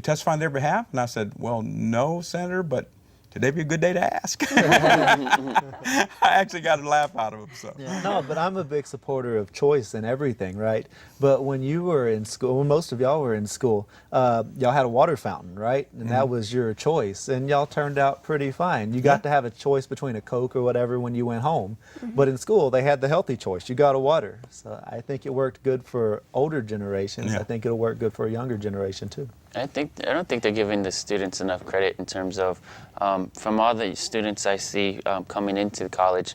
testify on their behalf?" And I said, "Well, no, Senator, but today be a good day to ask. I actually got a laugh out of him. So. Yeah, no, but I'm a big supporter of choice in everything, right? But when you were in school, when most of y'all were in school, y'all had a water fountain, right? And that was your choice, and y'all turned out pretty fine. You got to have a choice between a Coke or whatever when you went home. But in school, they had the healthy choice. You got a water. So I think it worked good for older generations. Yeah. I think it'll work good for a younger generation too. I don't think they're giving the students enough credit in terms of, from all the students I see coming into college,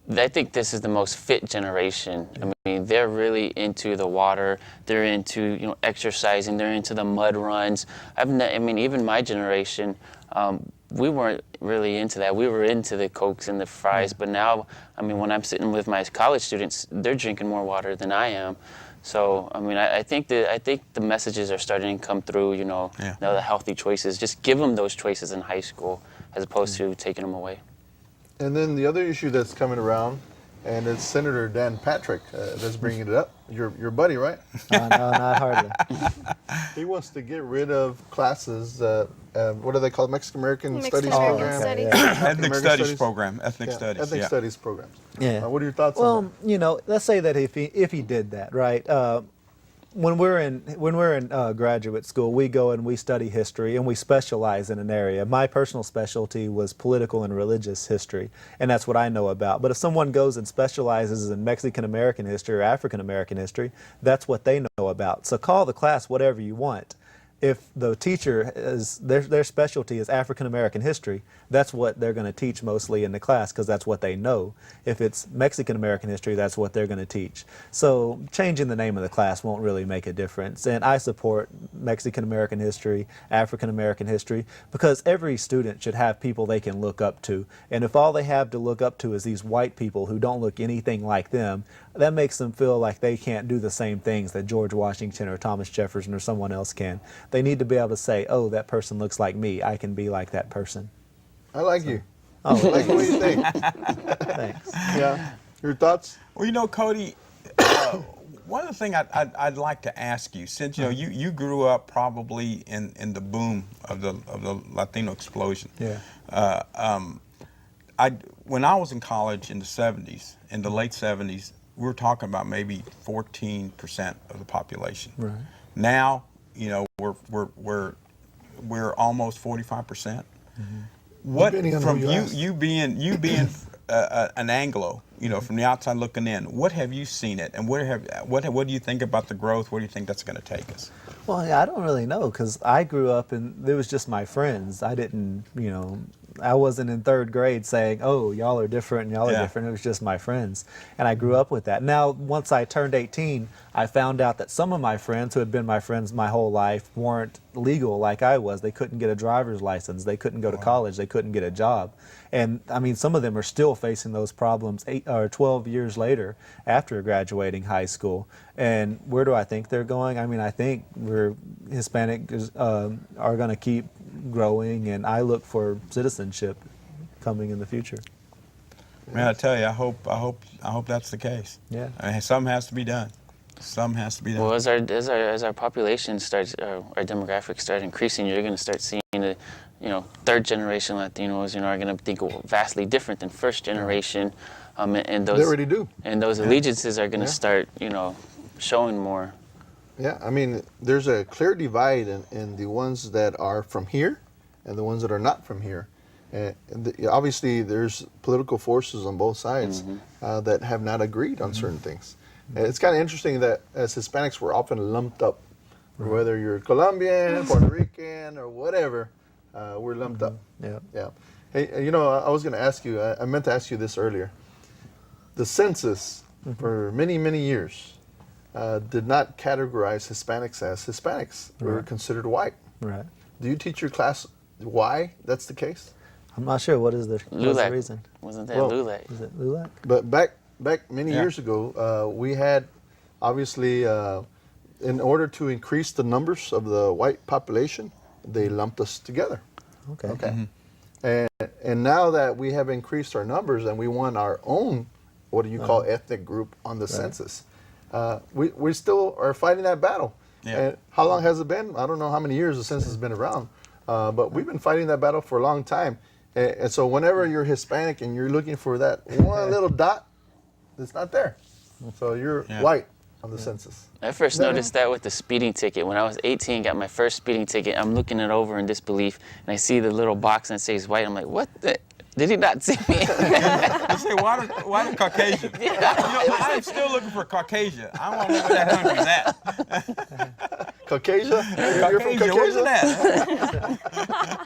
I think this is the most fit generation. I mean, they're really into the water. They're into exercising. They're into the mud runs. I mean, even my generation, we weren't really into that. We were into the Cokes and the fries. But now, I mean, when I'm sitting with my college students, they're drinking more water than I am. So, I mean, I think the messages are starting to come through, now the healthy choices. Just give them those choices in high school as opposed to taking them away. And then the other issue that's coming around, and it's Senator Dan Patrick that's bringing it up. Your buddy, right? No, not hardly. He wants to get rid of classes. What do they call it? Mexican American Mixed Studies American program? Studies. Ethnic American studies Studies? program, ethnic Yeah, studies. Ethnic yeah. studies programs. Yeah. What are your thoughts on Well, that? let's say that if he did that, right? When we're in graduate school, we go and we study history and we specialize in an area. My personal specialty was political and religious history, and that's what I know about. But if someone goes and specializes in Mexican American history or African American history, that's what they know about. So call the class whatever you want. If the teacher is their specialty is African American history, that's what they're going to teach mostly in the class because that's what they know. If it's Mexican American history, that's what they're going to teach. So changing the name of the class won't really make a difference. And I support Mexican American history, African American history, because every student should have people they can look up to. And if all they have to look up to is these white people who don't look anything like them, that makes them feel like they can't do the same things that George Washington or Thomas Jefferson or someone else can. They need to be able to say, oh, that person looks like me. I can be like that person. I like you. Oh, I like the way you think. thanks. Yeah. Your thoughts? Well, Cody, one of the things I'd like to ask you, since you grew up probably in the boom of the Latino explosion. Yeah. When I was in college in the 70s, in the late 70s, we were talking about maybe 14% of the population. Right. Now, we're almost 45%. What Depending on from who you ask. you being an Anglo, from the outside looking in, what have you seen it, and what do you think about the growth? Where do you think that's going to take us? Well, I don't really know because I grew up and it was just my friends. I didn't, I wasn't in third grade saying, oh, y'all are different and y'all are different. It was just my friends. And I grew up with that. Now, once I turned 18, I found out that some of my friends who had been my friends my whole life weren't legal like I was. They couldn't get a driver's license. They couldn't go to college. They couldn't get a job. And I mean, some of them are still facing those problems 8 or 12 years later after graduating high school. And where do I think they're going? I mean, I think Hispanic are going to keep growing, and I look for citizenship coming in the future. Man, I tell you, I hope that's the case. Yeah. I mean, something has to be done. Something has to be done. Well, as our population starts, our demographics start increasing, you're going to start seeing the, third generation Latinos, are going to think vastly different than first generation, and those They already do. And those allegiances are going to start, showing more. Yeah, I mean, there's a clear divide in the ones that are from here and the ones that are not from here. And obviously, there's political forces on both sides that have not agreed on certain things. And it's kind of interesting that as Hispanics, we're often lumped up. Whether you're Colombian, Puerto Rican, or whatever, we're lumped up. Yeah. Yeah. Hey, I was going to ask you, I meant to ask you this earlier. The census, for many, many years, did not categorize Hispanics as Hispanics. We were considered white. Right. Do you teach your class why that's the case? I'm not sure. What is the reason? Wasn't that Well, LULAC? Is it LULAC? But back many years ago, we had obviously, in order to increase the numbers of the white population, they lumped us together. Okay. Okay. And now that we have increased our numbers and we want our own, what do you call ethnic group on the census, we still are fighting that battle. Yeah. And how long has it been? I don't know how many years the census has been around, But we've been fighting that battle for a long time. And so whenever you're Hispanic and you're looking for that one little dot, it's not there. So you're white on the census. I first noticed that with the speeding ticket. When I was 18, got my first speeding ticket, I'm looking it over in disbelief, and I see the little box and it says white. I'm like, what the? Did he not see me? I say, why the Caucasian? You know, I'm still looking for Caucasia. I want to know where that country's at. Caucasia? You're from Caucasia, where's it Caucasia?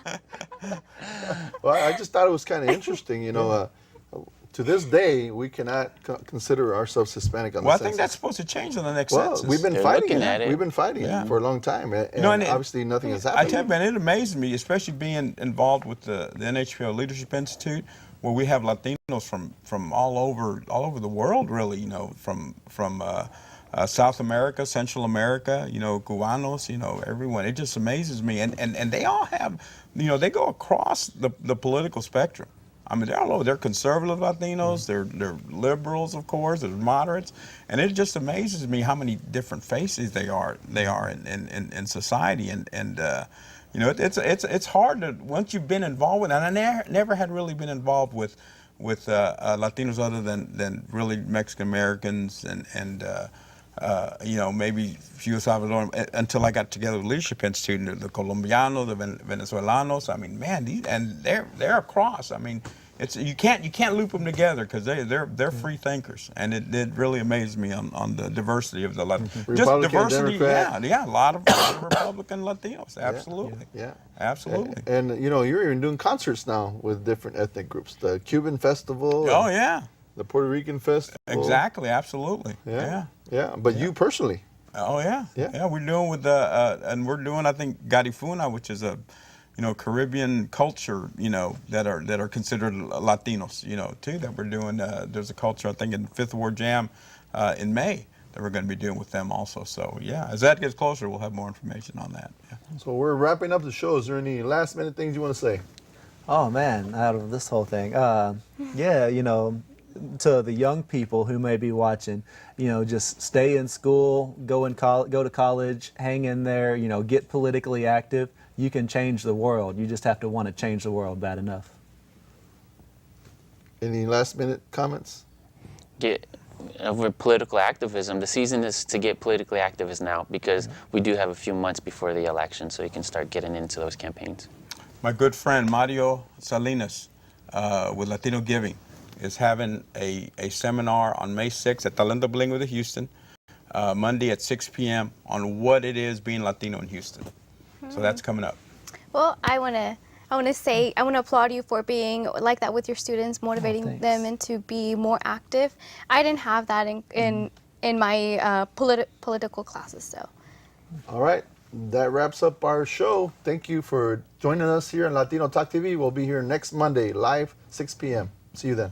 at? Well, I just thought it was kind of interesting, you know. To this day, we cannot consider ourselves Hispanic on Well, the I census. think that's supposed to change on the next Well, census. we've been They're fighting looking it. at it. We've been fighting Yeah. it for a long time, and know, and obviously nothing has I happened. tell you, man, it amazes me, especially being involved with the NHPL Leadership Institute, where we have Latinos from all over the world, really. You know, from South America, Central America, you know, Cubanos, you know, everyone. It just amazes me, and they all have, you know, they go across the political spectrum. I mean, they're all over. They're conservative Latinos. They're liberals, of course. They're moderates, and it just amazes me how many different faces they are in society. And you know, it's hard to, once you've been involved with. And I never had really been involved with Latinos other than really Mexican Americans and you know, maybe a few Salvadoran, until I got together with Leadership Institute, the Colombianos, the Venezuelanos. I mean, man, they're across. I mean, you can't loop them together because they're free thinkers, and it really amazed me on the diversity of the Latinos. Just Republican, diversity, Democrat. yeah, a lot of Republican Latinos, absolutely, Yeah. absolutely. And you know, you're even doing concerts now with different ethnic groups. The Cuban Festival. Oh and yeah, The Puerto Rican Festival. exactly, absolutely, Yeah. Yeah. But you personally. Oh yeah, Yeah. We're doing with and we're doing, I think, Garifuna, which is a, you know, Caribbean culture, you know, that are considered Latinos, you know, too. That we're doing. There's a culture, I think, in Fifth Ward Jam in May that we're going to be doing with them also. So yeah, as that gets closer, we'll have more information on that. Yeah. So we're wrapping up the show. Is there any last minute things you want to say? Oh man, out of this whole thing, yeah, you know, to the young people who may be watching, you know, just stay in school, go to college, hang in there, you know, get politically active. You can change the world. You just have to want to change the world bad enough. Any last minute comments? Over political activism, the season is to get politically active is now, because we do have a few months before the election, so you can start getting into those campaigns. My good friend Mario Salinas with Latino Giving is having a seminar on May 6th at Talento Bilingüe de Houston, Monday at 6 p.m. on what it is being Latino in Houston. So that's coming up. Well, I want to applaud you for being like that with your students, motivating thanks. them and to be more active. I didn't have that in my political classes, so. All right. That wraps up our show. Thank you for joining us here on Latino Talk TV. We'll be here next Monday, live, 6 p.m. See you then.